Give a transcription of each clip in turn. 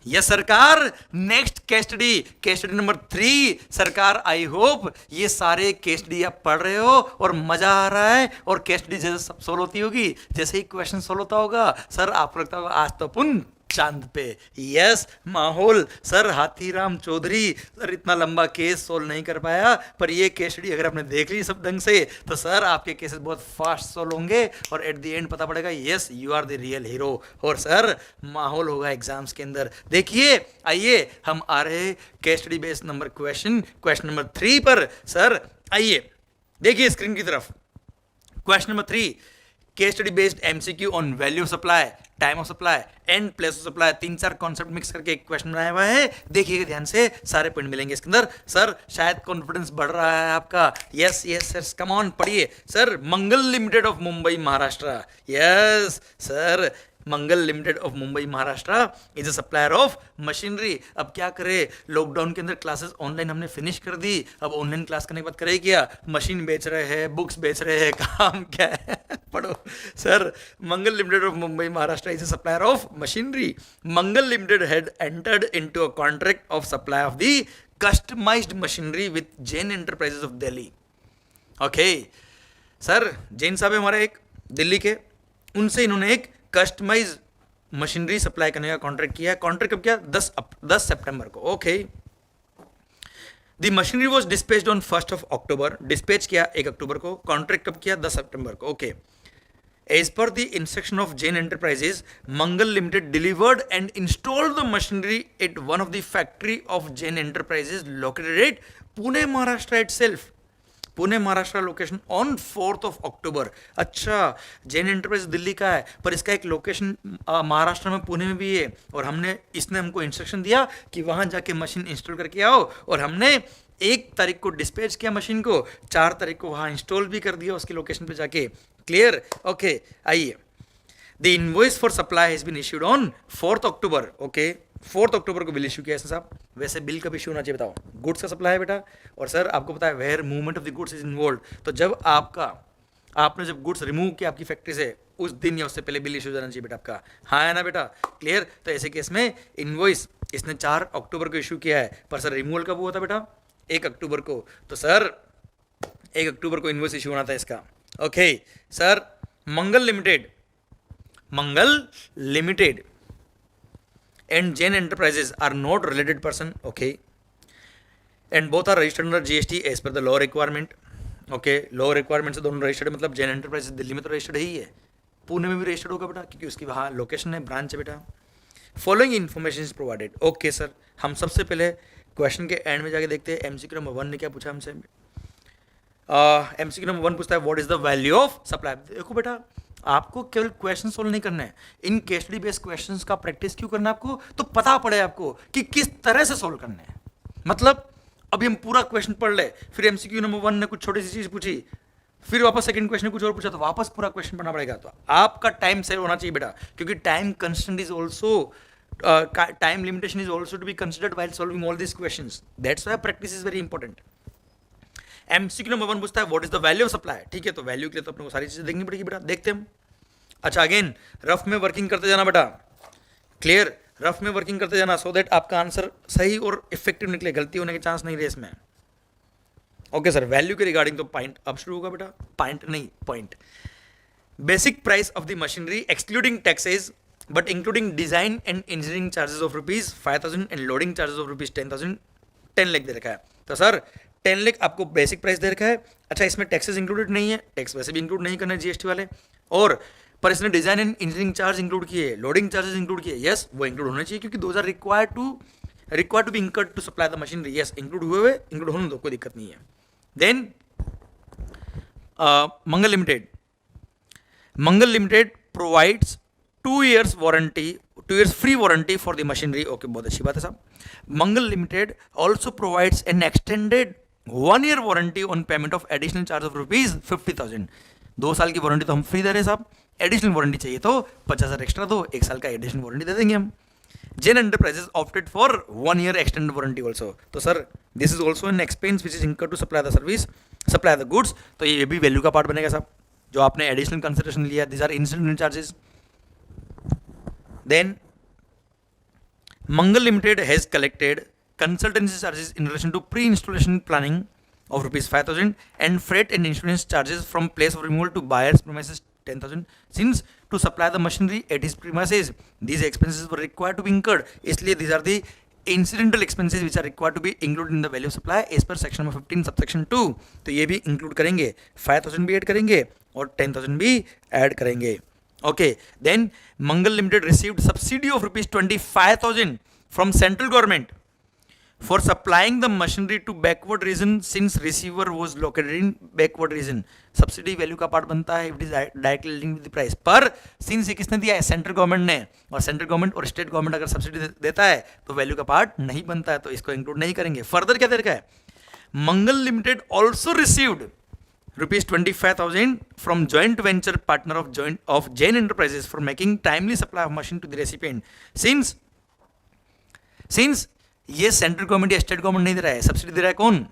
Yes सरकार। Next case study number 3 सरकार। I hope ये सारे केस स्टडी आप पढ़ रहे हो और मजा आ रहा है, और केस स्टडी जैसे सोल्व होती होगी, जैसे ही क्वेश्चन सोल्व होता होगा सर आपको लगता होगा आज तो अपन चांद पे। यस माहौल सर। हाथीराम चौधरी सर इतना लंबा केस सोल्व नहीं कर पाया, पर ये केस स्टडी अगर आपने देख ली सब ढंग से तो सर आपके केसेस बहुत फास्ट सोल्व होंगे, और एट द एंड पता पड़ेगा yes you are the real hero. और सर माहौल होगा एग्जाम्स के अंदर। देखिए आइए हम आ रहे case study based number question number 3 पर। सर आइए देखिए स्क्रीन की तरफ। Question number 3 case study based MCQ on value of supply, time of supply and place of supply. 3-4 concept mix करके एक क्वेश्चन बनाया हुआ है, देखिएगा ध्यान से, सारे पॉइंट मिलेंगे इसके अंदर। सर शायद कॉन्फिडेंस बढ़ रहा है आपका। Yes yes sir come on पढ़िए। Sir Mangal limited of Mumbai Maharashtra. Yes sir Mangal limited of Mumbai Maharashtra is a supplier of machinery. अब क्या करें, लॉकडाउन के अंदर क्लासेस ऑनलाइन हमने फिनिश कर दी, अब ऑनलाइन क्लास करने के बाद करें क्या, मशीन बेच रहे हैं, बुक्स बेच रहे हैं, काम क्या है पढ़ो। Sir Mangal limited of Mumbai Maharashtra is a supplier of machinery. Mangal limited had entered into a contract of supply of the customized machinery with Jain enterprises of Delhi. Okay sir Jain साहब हमारे एक दिल्ली के, उनसे इन्होंने एक कस्टमाइज मशीनरी सप्लाई करने का कॉन्ट्रैक्ट किया है। कॉन्ट्रैक्ट कब किया, 10 सितंबर को। Okay the machinery was dispatched on 1 अक्टूबर। डिस्पैच किया 1 अक्टूबर को, कॉन्ट्रैक्ट कब किया, 10 सितंबर को। Okay as per the instruction of Jain enterprises Mangal limited delivered and installed the machinery at one of the factory of Jain enterprises located at Pune Maharashtra itself. Pune Maharashtra location on 4 October. अच्छा Jain enterprise Delhi का है, पर इसका एक लोकेशन महाराष्ट्र में पुणे में भी है, और इसने हमको इंस्ट्रक्शन दिया कि वहां जाके मशीन इंस्टॉल करके आओ, और हमने 1 तारीख को डिस्पैच किया मशीन को, 4 तारीख को वहां इंस्टॉल भी कर दिया उसकी लोकेशन पे जाके। क्लियर। ओके आइए the invoice for supply has been issued on 4 October. Okay 4 अक्टूबर को बिल इशू किया है साहब। वैसे बिल कब इशू होना चाहिए बताओ, गुड्स का सप्लाई है बेटा, और सर आपको पता है where movement of the goods is involve, तो जब आपने जब गुड्स रिमूव किया आपकी फैक्ट्री से उस दिन या उससे पहले बिल इशू जाना चाहिए बेटा आपका। हाँ है ना बेटा, क्लियर। तो ऐसे केस में इनवॉइस इसने 4 अक्टूबर को इशू किया है, पर सर रिमूवल कब हुआ था बेटा, 1 अक्टूबर को। तो सर 1 अक्टूबर को इनवॉइस इशू होना था इसका। Okay sir Mangal limited and Jain Enterprises are not related person. Okay, and both are registered under GST as per the law requirement. Okay, law requirement से दोनों रजिस्टर्ड, मतलब जैन एंटरप्राइजेस दिल्ली में तो रजिस्टर्ड ही है, पुणे में भी रजिस्टर्ड होगा बेटा, क्योंकि उसकी वहाँ लोकेशन है, ब्रांच है बेटा। Following information is provided. Okay sir हम सबसे पहले क्वेश्चन के एंड में जाके देखते हैं एमसीक्यू नंबर 1 ने क्या पूछा हमसे। एमसीक्यू नंबर 1 पूछता है what is the value of supply. देखो बेटा आपको केवल क्वेश्चन सोल्व नहीं करना है, in case study based questions का प्रैक्टिस क्यों करना है आपको, तो पता पड़े आपको कि किस तरह से सोल्व करना है। मतलब अभी हम पूरा क्वेश्चन पढ़ ले, फिर एमसीक्यू नंबर 1 ने कुछ छोटी सी चीज पूछी, फिर वापस सेकंड क्वेश्चन ने कुछ और पूछा, तो वापस पूरा क्वेश्चन पढ़ना पड़ेगा। तो आपका टाइम सेव होना चाहिए बेटा, क्योंकि time constant is also time limitation is also to be considered while solving all this questions. That's why practice is very important. MCQ number 1 पूछता है what is the value of supply. ठीक है, तो value के लिए तो अपने को सारी चीजें देखनी पड़ेगी बेटा, देखते हैं। अच्छा अगेन रफ में वर्किंग करते जाना बेटा, क्लियर, रफ में वर्किंग करते जाना सो दैट आपका आंसर सही और इफेक्टिव निकले, गलती होने के चांस नहीं रहे इसमें। ओके सर वैल्यू के रिगार्डिंग तो पॉइंट अब शुरू होगा बेटा, पॉइंट नहीं point. Basic price of the machinery excluding taxes but including design and engineering charges of ₹5,000 and loading charges of ₹10,000, 10 lakh दे रखा है। तो सर 10 लाख आपको बेसिक प्राइस दे रखा है। अच्छा इसमें टैक्सेस इंक्लूडेड नहीं है, टैक्स वैसे भी इंक्लूड नहीं करना है जीएसटी वाले, और पर इसने design and engineering charge include किए, लोडिंग चार्जेस इंक्लूड किए। यस वो इंक्लूड होने चाहिए, क्योंकि those are required to be incurred to supply the machinery. Yes include हुए, इंक्लूड होने दो, कोई दिक्कत नहीं है। Then Mangal limited provides 2 years warranty, 2 years free warranty for the machinery. Okay बहुत अच्छी बात है साहब। Mangal limited also provides an extended 1 year warranty on payment of additional charge of ₹50,000। 2 साल की वारंटी तो हम फ्री दे रहे हैं साहब, एडिशनल वारंटी चाहिए तो 50,000 एक्स्ट्रा दो, 1 साल का एडिशनल वारंटी दे देंगे हम। Jain enterprises opted for 1 year extended warranty also. तो sir this is also an expense which is incurred to supply the service, supply the goods. तो ये भी वैल्यू का पार्ट बनेगा साहब, जो आपने एडिशनल कंसिडरेशन लिया, this are incidental charges. Then Mangal Limited has collected consultancy charges in relation to pre-installation planning of rupees 5,000 and freight and insurance charges from place of removal to buyer's premises 10,000. Since to supply the machinery at his premises, these expenses were required to be incurred. इसलिए these are the incidental expenses which are required to be included in the value of supply as per section number 15 subsection 2. तो ये भी include करेंगे, 5,000 भी add करेंगे और 10,000 भी add करेंगे. Okay, then Mangal Limited received subsidy of rupees 25,000 from central government for supplying the machinery to backward region since receiver was located in backward region. Subsidy value का पार्ट बनता है it is directly linked with the price. पर since ये किसने दिया है? Central government ने. और सेंट्रल गवर्नमेंट और स्टेट गवर्नमेंट अगर सब्सिडी देता है तो वैल्यू का पार्ट नहीं बनता है, तो इसको इंक्लूड नहीं करेंगे. फर्दर क्या दे रखा है? Mangal limited also received rupees 25,000 from joint venture partner of Jain Enterprises for making timely supply of machine to the recipient. Since ये सेंट्रल गवर्नमेंट या स्टेट गवर्नमेंट नहीं दे रहा है, सब्सिडी दे रहा है कौन?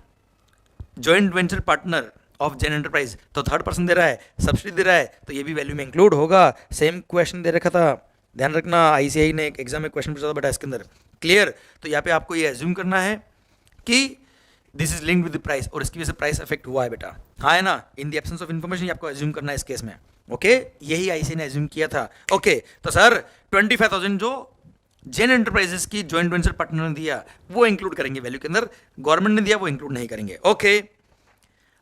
Joint venture partner of Jain enterprise, तो third person दे रहा है, सब्सिडी दे रहा है, तो ये भी वैल्यू में इंक्लूड होगा. सेम क्वेश्चन दे रखा था, ध्यान रखना, आईसीआई ने एक एग्जाम में क्वेश्चन पूछा था बेटा इसके अंदर. क्लियर? तो यहाँ पे आपको ये एज्यूम करना है कि this is linked with the price और इसकी वजह से प्राइस अफेक्ट हुआ है बेटा. हाँ है ना? In the absence of information आपको एज्यूम करना है इस केस में. ओके, यही आईसीआई ने एज्यूम किया था. ओके, तो सर 25,000 जो जैन एंटरप्राइजेस की जॉइंट वेंचर पार्टनर ने दिया वो इंक्लूड करेंगे वैल्यू के अंदर, गवर्नमेंट ने दिया वो इंक्लूड नहीं करेंगे. Okay,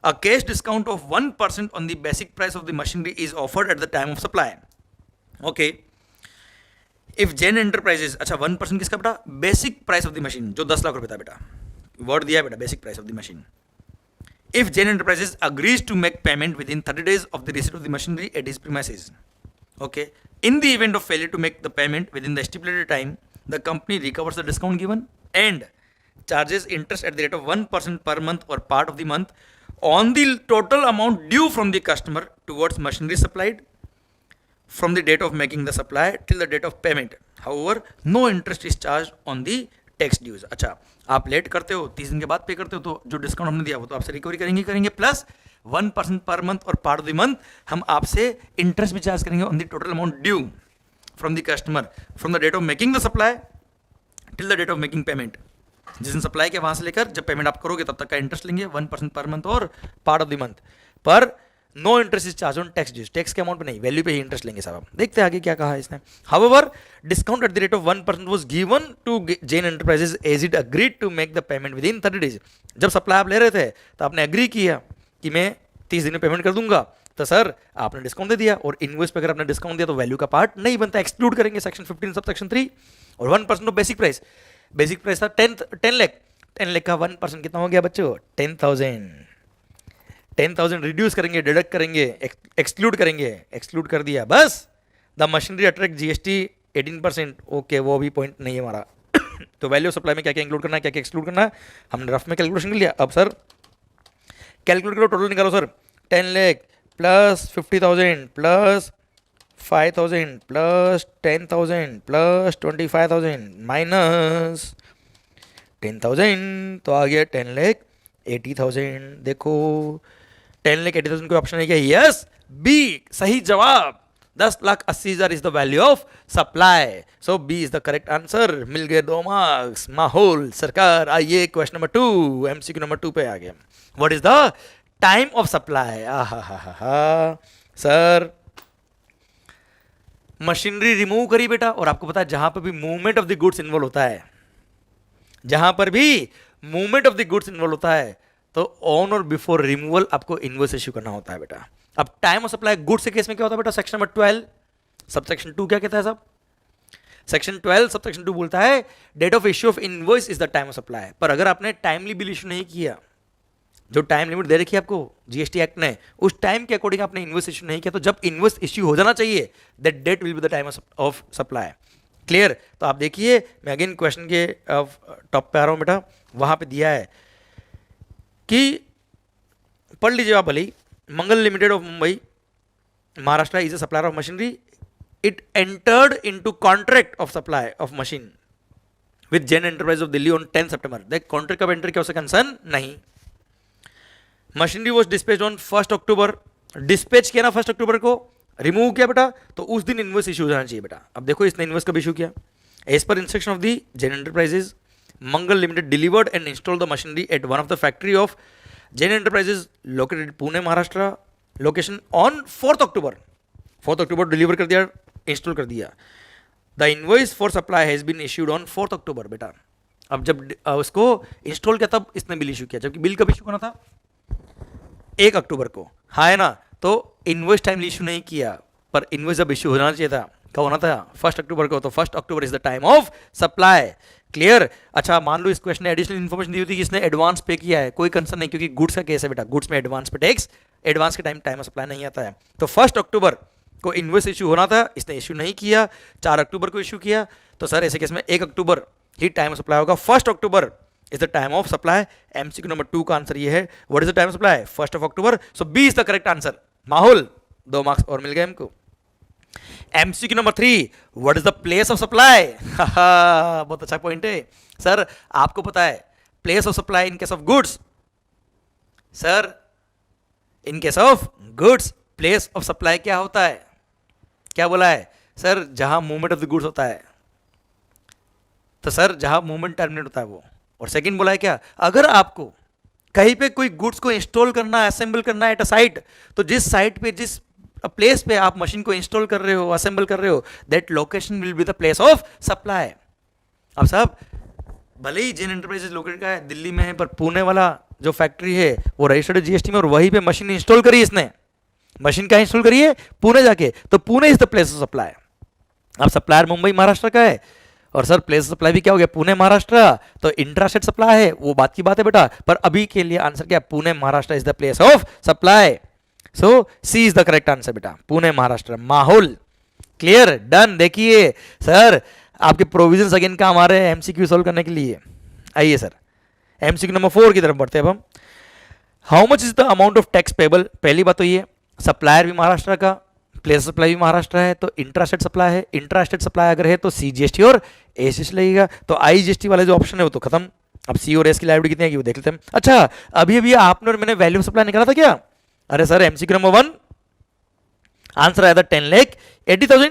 a cash discount of 1% on the basic price of the machinery is offered at the time of supply. Okay, if Jain enterprises, अच्छा 1% किसका बेटा? Basic price of the machine, जो 10 लाख रुपए था बेटा, वर्ड दिया बेटा basic price of the machine. If Jain enterprises agrees to make payment within 30 days of the receipt of the machinery at his premises. Okay. In the event of failure to make the payment within the stipulated time, the company recovers the discount given and charges interest at the rate of 1% per month or part of the month on the total amount due from the customer towards machinery supplied from the date of making the supply till the date of payment. However, no interest is charged on the tax dues. अच्छा, आप late करते हो, 30 दिन के बाद पे करते हो, तो जो डिस्काउंट हमने दिया वो तो आपसे रिकवरी करेंगे प्लस 1% पर मंथ और पार्ट ऑफ द मंथ हम आपसे इंटरेस्ट भी चार्ज करेंगे on the total amount due from the customer from the date of making the supply till the date of making payment. जिस दिन सप्लाई के वहां से लेकर जब पेमेंट आप करोगे तब तक का इंटरेस्ट लेंगे 1% पर मंथ और पार्ट ऑफ द मंथ. पर no interest is charge on tax dues, tax के अमाउंट पे नहीं, वैल्यू पे ही इंटरेस्ट लेंगे साहब. देखते हैं आगे क्या कहा है इसने. However, discount at the rate of 1% was given to Jain enterprises as it agreed to make the payment within 30 days. जब सप्लाई आप ले रहे थे तो आपने एग्री किया कि मैं 30 दिन में पेमेंट कर दूंगा, तो सर आपने डिस्काउंट दे दिया और इनवॉइस पे अगर आपने डिस्काउंट दिया तो वैल्यू का पार्ट नहीं बनता, एक्सक्लूड करेंगे सेक्शन 15 सब सेक्शन 3. और 1% of basic price, basic price था 10 लाख, 10 लाख का 1% कितना हो गया बच्चों? 10,000. 10,000 रिड्यूस करेंगे, डिडक्ट करेंगे, एक्सक्लूड करेंगे, एक्सक्लूड कर दिया, बस. The machinery attract GST 18%. Okay, वो भी पॉइंट नहीं है हमारा. तो वैल्यू ऑफ सप्लाई में क्या क्या इंक्लूड करना है, क्या क्या एक्सक्लूड करना है, हमने रफ में कैलकुलेशन कर लिया. अब सर कैलकुलेट करो, टोटल निकालो sir. 10 lakh plus 50,000 plus 5,000 plus 10,000 plus 25,000 minus 10,000, तो आ गया 10 लाख 80,000. देखो 10 लाख 80,000 कोई ऑप्शन है क्या? यस, बी सही जवाब. 10,80,000 is the value of supply. So B is the correct answer. मिल गए 2 मार्क्स. माहौल सरकार. आइए क्वेश्चन नंबर 2, एमसीक्यू नंबर 2 पे आ गया. What is the time of supply? Sir machinery remove करी बेटा, और आपको पता है जहां पर भी movement of the goods involve होता है, जहां पर भी movement of the goods involve होता है, तो ऑन और बिफोर रिमूवल आपको इनवॉइस इश्यू करना होता है बेटा. अब टाइम ऑफ सप्लाई गुड्स के केस में क्या होता है बेटा? सेक्शन नंबर 12 सबसेक्शन 2 क्या कहता है साहब? सेक्शन 12 सबसेक्शन 2 बोलता है date of issue of invoice is the time of supply. पर अगर आपने टाइमली बिल इश्यू नहीं किया, जो टाइम लिमिट दे रखी है आपको जीएसटी एक्ट ने, उस टाइम के अकॉर्डिंग आपने इनवॉइस इश्यू नहीं किया, तो जब इनवॉइस इश्यू हो जाना चाहिए that date will be the time of supply. Clear? तो आप देखिए, मैं अगेन क्वेश्चन के टॉप पे आ रहा हूं बेटा. वहां पे दिया है कि पढ़ लीजिए आप भले. Mangal limited of Mumbai Maharashtra is a supplier of machinery. It entered into contract of supply of machine with Jain enterprise of Delhi on 10 सितंबर. देख कॉन्ट्रैक्ट कब एंटर किया उससे कंसर्न नहीं. मशीनरी वॉज डिस्पैच ऑन 1 अक्टूबर. डिस्पैच किया ना 1 अक्टूबर को, रिमूव किया बेटा, तो उस दिन इनवॉइस इशू हो जाना चाहिए बेटा. अब देखो इसने इनवॉइस कब इशू किया? As per instruction of the Jain Enterprises, Mangal Limited delivered and installed the machinery at one of the factory of Jain Enterprises located in Pune, Maharashtra location on 4th October. 4th October deliver कर दिया, install कर दिया. The invoice for supply has been issued on 4th October. बेटा अब जब उसको install किया तब इसने बिल इशू किया, जबकि बिल कब इशू करना था? 1 अक्टूबर को. हाँ है ना? तो इनवॉइस टाइमली इशू नहीं किया, पर इनवॉइस जब इशू होना चाहिए था, कब होना था? 1 अक्टूबर को. तो 1 October is the time of supply. Clear? अच्छा, मान लो इस क्वेश्चन ने एडिशनल इन्फॉर्मेशन दी होती कि इसने एडवांस पे किया है, कोई कंसर्न नहीं, क्योंकि गुड्स का केस है बेटा. गुड्स में एडवांस पे टैक्स, एडवांस के टाइम ऑफ सप्लाई नहीं आता है. तो 1 अक्टूबर को इनवॉइस इशू होना था, इसने इशू नहीं किया, 4 अक्टूबर को इशू किया. तो सर ऐसे केस में 1 अक्टूबर ही टाइम ऑफ सप्लाई होगा. 1 October is the time of supply. MCQ number 2 का आंसर ये है. What is the time of supply? 1 October. So B is the correct answer. माहौल 2 मार्क्स और मिल गए हमको. MCQ number 3, what is the place of supply? बहुत अच्छा पॉइंट है सर. आपको पता है place of supply in case of goods? Sir in case of goods place of supply क्या होता है? क्या बोला है सर? जहां मूवमेंट ऑफ द गुड्स होता है. तो सर जहां मूवमेंट टर्मिनेट होता है वो. और सेकंड बोला है क्या? अगर आपको कहीं पे कोई गुड्स को इंस्टॉल करना है, असेंबल करना है एट अ साइट, तो जिस साइट पे, जिस प्लेस पे आप मशीन को इंस्टॉल कर रहे हो, असेंबल कर रहे हो, that location will be the place of supply. अब साहब भले ही जेन एंटरप्राइजेज लोकेटेड का है, दिल्ली में है, पर पुणे वाला जो फैक्ट्री है वो रजिस्टर्ड जीएसटी में, और वहीं पे मशीन इंस्टॉल करी इसने. मशीन का इंस्टॉल करी है पुणे जाके, तो Pune is the place of supply. अब सप्लायर मुंबई महाराष्ट्र का है, और सर प्लेस सप्लाई भी क्या हो गया? पुणे महाराष्ट्र. तो इंट्रास्टेट सप्लाई है, वो बात की बात है बेटा, पर अभी के लिए आंसर क्या? Pune Maharashtra is the place of supply. So C is the correct answer बेटा, पुणे महाराष्ट्र. माहौल क्लियर? डन. देखिए सर आपके प्रोविजंस अगेन काम आ रहे हैं एमसीक्यू सॉल्व करने के लिए. आइए सर एमसीक्यू नंबर 4 की तरफ बढ़ते हैं अब हम. How much is the amount of tax payable? पहली बात तो ये सप्लायर भी महाराष्ट्र का, प्लेस सप्लाई भी महाराष्ट्र है, तो इंट्रास्टेट सप्लाई है. इंट्रास्टेट सप्लाई अगर है तो सीजीएसटी और एसजीएसटी लगेगा. तो आईजीएसटी वाला जो ऑप्शन है वो तो खत्म. अब सी और एस की लाइबिलिटी कितनी है वो देख लेते हैं. अच्छा अभी अभी आपने और मैंने वैल्यू सप्लाई निकाला था क्या? अरे सर एमसीक्यू नंबर 1 आंसर आया था 10,80,000.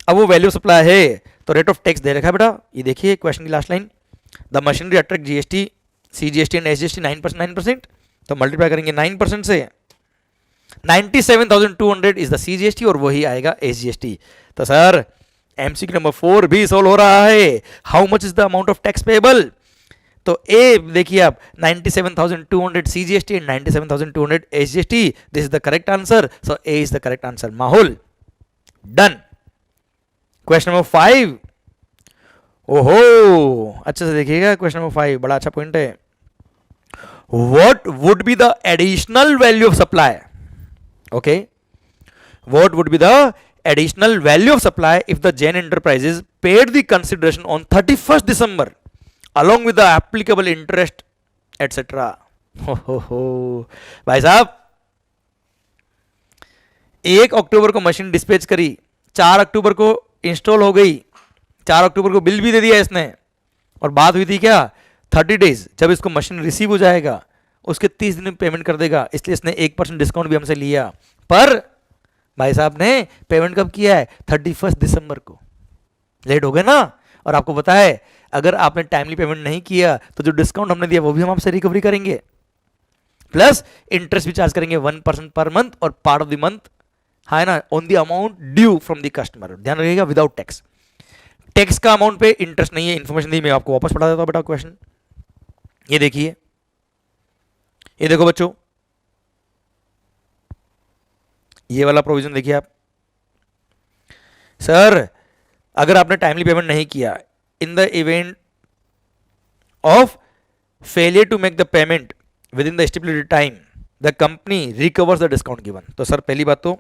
अब वो वैल्यू सप्लाई है तो रेट ऑफ टैक्स दे रखा है बेटा. ये देखिए क्वेश्चन की last line, the machinery attract GST, CGST and SGST 9%. तो मल्टीप्लाई करेंगे 9% से, 97,200 इज द सीजीएसटी और वही आएगा एसजीएसटी. तो सर एमसीक्यू नंबर 4 भी सोल्व हो रहा है. How much is the amount of tax payable? तो ए देखिए आप 97,200 CGST and 97,200 SGST. This is the correct answer. So A is the correct answer. माहौल डन. Question number 5. ओहो अच्छे से देखिएगा क्वेश्चन नंबर 5, बड़ा अच्छा पॉइंट है. What would be the additional value of supply? Okay, what would be the additional value of supply if the Jain Enterprises paid the consideration on 31st December along with the applicable interest etc. हो भाई साहब 1 अक्टूबर को machine dispatch करी, 4 अक्टूबर को install हो गई, 4 अक्टूबर को बिल भी दे दिया इसने, और बात हुई थी क्या 30 डेज, जब इसको मशीन रिसीव हो जाएगा उसके 30 दिन में पेमेंट कर देगा, इसलिए इसने 1% डिस्काउंट भी हमसे लिया. पर भाई साहब ने पेमेंट कब किया है? 31 दिसंबर को. लेट हो गया ना. और आपको पता है अगर आपने टाइमली पेमेंट नहीं किया तो जो डिस्काउंट हमने दिया वो भी हम आपसे रिकवरी करेंगे, प्लस इंटरेस्ट भी चार्ज करेंगे 1% पर मंथ और पार्ट ऑफ द मंथ है ना on the amount due from the customer. ध्यान रखिएगा विदाउट टैक्स. टैक्स का अमाउंट पे इंटरेस्ट नहीं है. इंफॉर्मेशन दी मैं आपको वापस पढ़ा देता हूं बेटा क्वेश्चन. ये देखिए, ये देखो बच्चों, ये वाला प्रोविजन देखिए आप. सर अगर आपने टाइमली पेमेंट नहीं किया, in the event of failure to make the payment within the stipulated time the company recovers the discount given. तो सर पहली बात तो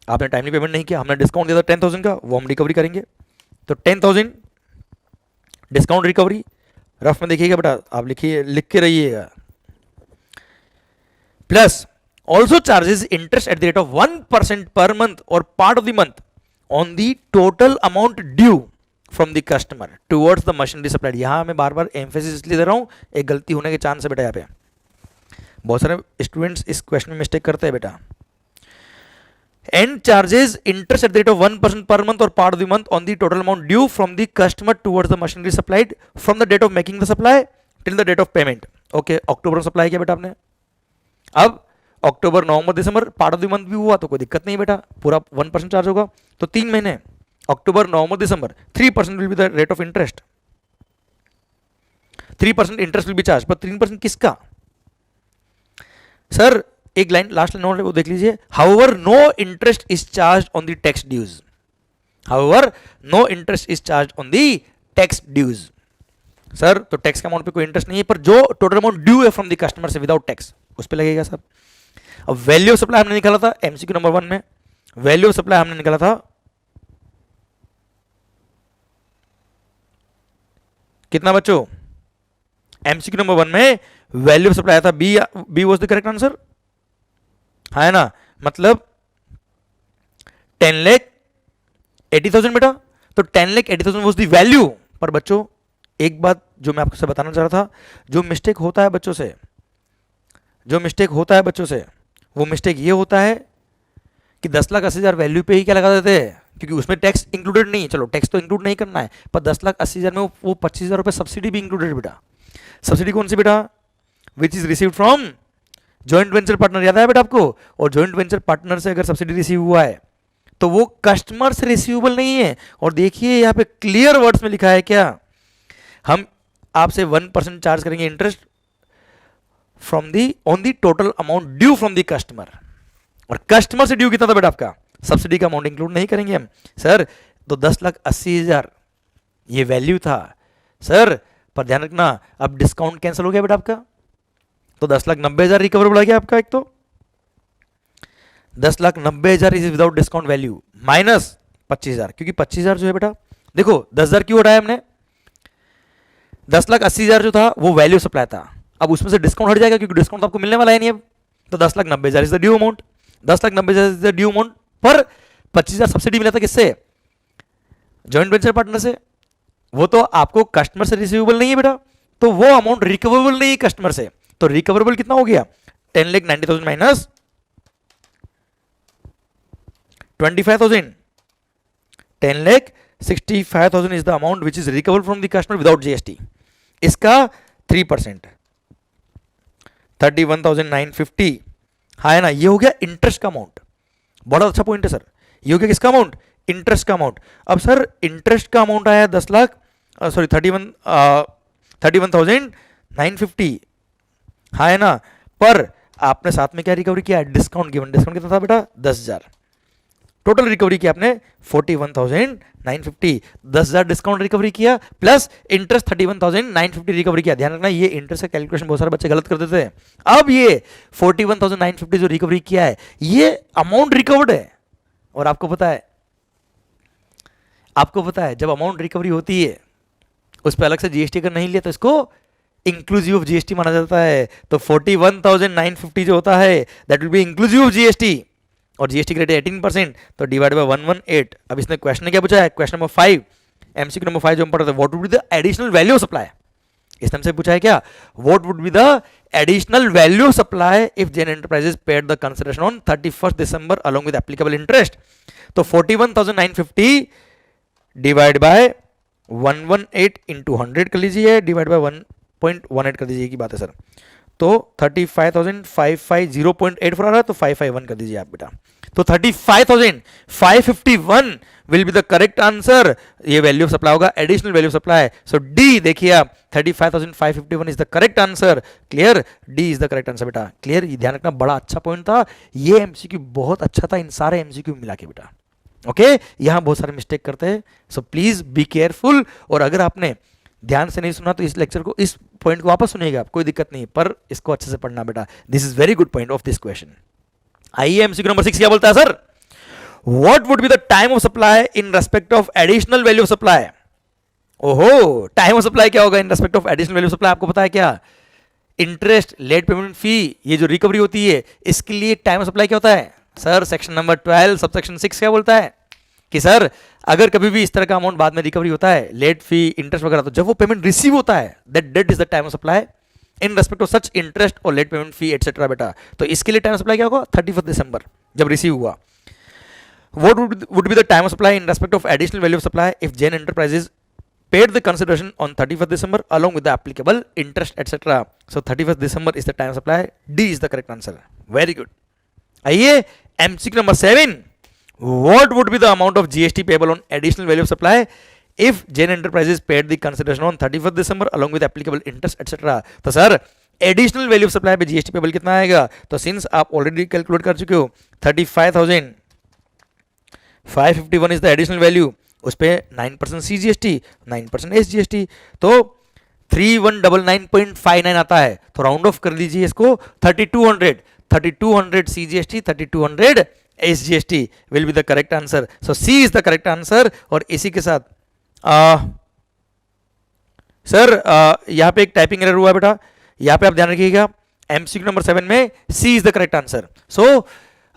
आपने टाइमली पेमेंट नहीं किया, हमने डिस्काउंट दिया था 10,000 का, वो हम रिकवरी करेंगे. तो 10,000 डिस्काउंट रिकवरी रफ में देखिएगा बेटा, आप लिखिए, लिख के रहिएगा. Plus also charges interest at the rate of 1% per month or part of the month on the total amount due from the customer towards the machinery supplied. यहां मैं बार बार एम्फेसिस इसलिए दे रहा हूं, एक गलती होने के चांस है बेटा. यहाँ पे बहुत सारे स्टूडेंट्स इस क्वेश्चन में मिस्टेक करते हैं बेटा. And charges interest at the rate of 1% पर मंथ और part of the month on the total amount due from the customer towards the machinery supplied from the date of making the supply till the date of payment. Okay, अक्टूबर में supply किया बेटा आपने, अब अक्टूबर नवंबर दिसंबर पार्ट ऑफ द मंथ भी हुआ तो कोई दिक्कत नहीं बेटा, पूरा 1% चार्ज होगा. तो 3 महीने अक्टूबर नवंबर दिसंबर 3% will be the rate of interest, 3% interest will be charge. पर 3% किसका सर? एक लाइन लास्ट लाइन और वो देख लीजिए. However no interest is charge on the tax dues, however no interest is charge on the tax dues. Sir तो tax के amount पे कोई इंटरेस्ट नहीं है, पर जो टोटल अमाउंट ड्यू है फ्रॉम द कस्टमर से विदाउट टैक्स उस पे लगेगा सर. अब वैल्यू ऑफ सप्लाई हमने निकाला था एमसीक्यू नंबर 1 में, वैल्यू ऑफ सप्लाई हमने निकाला था कितना बच्चों? एमसीक्यू नंबर 1 में वैल्यू ऑफ सप्लाई आया था B was the correct answer, है ना? मतलब 10,80,000 बेटा, तो 10,80,000 वाज द वैल्यू. पर बच्चों एक बात जो मैं आपको बताना चाह रहा था, जो मिस्टेक होता है बच्चों से, जो मिस्टेक होता है बच्चों से, वो मिस्टेक ये होता है कि 10,80,000 वैल्यू पे ही क्या लगा देते हैं, क्योंकि उसमें टैक्स इंक्लूडेड नहीं है. चलो टैक्स तो इंक्लूड नहीं करना है, पर 10,80,000 में वो 25,000 रुपये सब्सिडी भी इंक्लूडेड बेटा. सब्सिडी कौन सी बेटा? Which is received from joint venture partner, याद है बेटा आपको? और जॉइंट वेंचर पार्टनर से अगर सब्सिडी रिसीव हुआ है तो वो कस्टमर से रिसीवेबल नहीं है. और देखिए यहाँ पे क्लियर वर्ड्स में लिखा है क्या, हम आपसे 1% चार्ज करेंगे interest from the on the total amount due from the customer. और कस्टमर से ड्यू कितना था बेटा आपका? सब्सिडी का अमाउंट इंक्लूड नहीं करेंगे हम सर. तो 10,80,000 ये वैल्यू था सर, पर ध्यान रखना अब डिस्काउंट कैंसिल हो गया बेटा आपका, तो 10,90,000 रिकवरेबल आ गया आपका. एक तो 10,90,000 is without discount value minus 25,000, क्योंकि 25,000 जो है बेटा देखो 10,000 क्यों हटाया हमने? 10,80,000 जो था वो वैल्यू सप्लाई था, अब उसमें से डिस्काउंट हट जाएगा क्योंकि डिस्काउंट तो आपको मिलने वाला है नहीं अब. तो 10,90,000 is the due amount, 10,90,000 is the due amount, पर 25,000 सब्सिडी मिला था किससे? जॉइंट वेंचर पार्टनर से. वो तो आपको कस्टमर से रिसीवेबल नहीं है बेटा, तो वो अमाउंट रिकवरेबल नहीं है कस्टमर से. तो रिकवरेबल कितना हो गया? 10,90,000 minus 25,000, 10,65,000 is the amount which is recover from the customer without GST. इसका 3% 31,950, हाँ है ना? ये हो गया इंटरेस्ट का अमाउंट. बड़ा अच्छा पॉइंट है सर. ये हो गया किसका अमाउंट? इंटरेस्ट का अमाउंट. अब सर इंटरेस्ट का अमाउंट आया 31,950, हाँ है ना? पर आपने साथ में क्या रिकवरी किया? Discount given. डिस्काउंट कितना था बेटा? 10,000. टोटल रिकवरी किया आपने 41,950. 10,000 डिस्काउंट रिकवरी किया प्लस इंटरेस्ट 31,950 रिकवरी किया. ध्यान रखना ये इंटरेस्ट का कैलकुलेशन बहुत सारे बच्चे गलत कर देते हैं. अब ये 41,950 जो रिकवरी किया है ये अमाउंट रिकवर्ड है. और आपको पता है जब अमाउंट रिकवरी होती है उस पर अलग से जीएसटी अगर नहीं लिया तो इसको इंक्लूसिव ऑफ जीएसटी माना जाता है. तो 41,950 जो होता है that will be inclusive of GST, और जीएसटी की रेट 18%, तो डिवाइड बाय 118. अब इसने क्वेश्चन ने क्या पूछा है? क्वेश्चन नंबर 5, एमसीक्यू नंबर 5 जो हम पढ़ रहे थे, what would be the additional value of supply. इस टाइम से पूछा है क्या? What would be the additional value of supply if Jain enterprises paid the consideration on 31st December along with applicable interest. तो 41,950 डिवाइड बाय 118 इंटू 100 कर लीजिए, divide by 1.18 कर दीजिए की बात है सर. तो 35,550.84 आ रहा है, तो 551 कर दीजिए आप बेटा. तो 35,551 will be the correct answer. ये वैल्यू ऑफ सप्लाई होगा, additional value of supply. So D देखिए आप 35,551 is the correct answer. Clear? D is the correct answer बेटा. क्लियर? ये ध्यान रखना, बड़ा अच्छा पॉइंट था. ये एमसीक्यू बहुत अच्छा था इन सारे एमसीक्यू मिला के बेटा. ओके, यहां बहुत सारे मिस्टेक करते हैं, सो प्लीज बी केयरफुल. और अगर आपने ध्यान से नहीं सुना तो इस लेक्चर को, इस पॉइंट को वापस सुनिएगा, कोई दिक्कत नहीं, पर इसको अच्छे से पढ़ना बेटा. This is very good point of this question. आइए एमसीक्यू नंबर 6 क्या बोलता है sir? What would be the time of supply in respect of additional value of supply. ओहो, टाइम ऑफ सप्लाई क्या होगा इन respect of additional value of supply? आपको पता है क्या? इंटरेस्ट, लेट पेमेंट फी, ये जो रिकवरी होती है इसके लिए टाइम ऑफ सप्लाई क्या होता है सर? सेक्शन नंबर 12 सबसेक्शन 6 क्या बोलता है कि सर अगर कभी भी इस तरह का अमाउंट बाद में रिकवरी होता है, लेट फी, इंटरेस्ट वगैरह, तो जब वो पेमेंट रिसीव होता है that date is the time of supply in respect of such interest और लेट पेमेंट फी एटसेट्रा बेटा. तो इसके लिए टाइम ऑफ सप्लाई क्या होगा? 31st दिसंबर जब रिसीव हुआ. what would be the time of supply in respect of additional value of supply if Jain Enterprises paid the consideration on 31st December along with the applicable interest etc. So 31st December is the time of supply. D is the correct answer. Very good. आइए MCQ number 7. What would be the amount of GST payable on additional value of supply if Jain Enterprises paid the consideration on 31st December along with applicable interest etc. तो sir additional value of supply पे GST payable कितना आएगा? तो since आप already calculate कर चुके हो 35,551 is the additional value, उस पे 9% CGST 9% SGST, तो 3199.59 आता है. तो राउंड ऑफ कर लीजिए इसको 3200 CGST 3200 SGST will be the correct answer. So C is the correct answer. और इसी के साथ सर यहाँ पे एक टाइपिंग एरर हुआ बेटा, यहाँ पे आप ध्यान रखिएगा. MCQ नंबर 7 में सी इज द करेक्ट आंसर. सो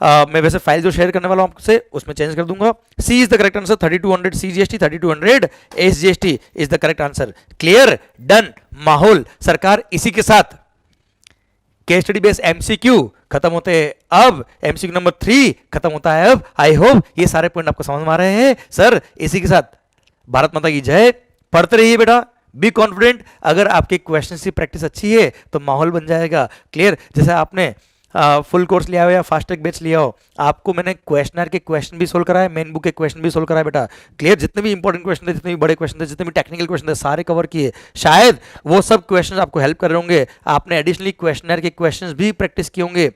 मैं वैसे फाइल जो शेयर करने वाला हूं आपसे उसमें चेंज कर दूंगा. C is the correct answer. 3200 CGST 3200 SGST is the correct answer. Clear, done, माहौल. सरकार इसी के साथ केस स्टडी बेस्ड MCQ खत्म होते हैं. अब MCQ नंबर 3 खत्म होता है. अब आई होप ये सारे पॉइंट आपको समझ में आ रहे हैं. सर इसी के साथ भारत माता की जय. पढ़ते रहिए बेटा, बी कॉन्फिडेंट. अगर आपके क्वेश्चन की प्रैक्टिस अच्छी है तो माहौल बन जाएगा. क्लियर, जैसे आपने फुल कोर्स लिया हो या फास्ट ट्रैक बैच लिया हो, आपको मैंने क्वेश्चनर के क्वेश्चन भी सोल्व कराए, मेन बुक के क्वेश्चन भी सोल्व कराए बेटा. क्लियर, जितने भी इंपॉर्टेंट क्वेश्चन थे, जितने भी बड़े क्वेश्चन थे, जितने भी टेक्निकल क्वेश्चन थे, सारे कवर किए. शायद वो सब क्वेश्चन आपको हेल्प कर रहे होंगे. आपने एडिशनली क्वेश्चनर के क्वेश्चन भी प्रैक्टिस किए होंगे.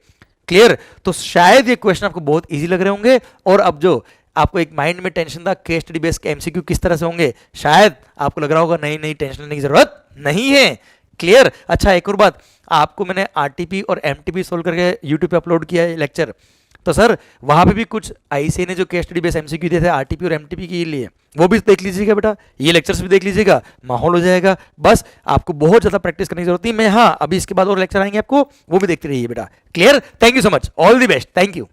क्लियर, तो शायद ये क्वेश्चन आपको बहुत ईजी लग रहे होंगे. और अब जो आपको एक माइंड में टेंशन था केस स्टडी बेस्ड के MCQ किस तरह से होंगे, शायद आपको लग रहा होगा नहीं टेंशन लेने की जरूरत नहीं है. क्लियर. अच्छा, एक और बात, आपको मैंने RTP और MTP सोल्व करके YouTube पे अपलोड किया है लेक्चर. तो सर वहां पे भी कुछ ICA ने जो केस स्टडी बेस्ड MCQ दिए थे RTP और MTP के लिए, वो भी देख लीजिएगा बेटा. ये लेक्चर्स भी देख लीजिएगा, माहौल हो जाएगा. बस आपको बहुत ज्यादा प्रैक्टिस करने की जरूरत नहीं. मैं हाँ अभी इसके बाद और लेक्चर आएंगे आपको, वो भी देखते रहिए बेटा. Clear. Thank you so much. All the best. Thank you.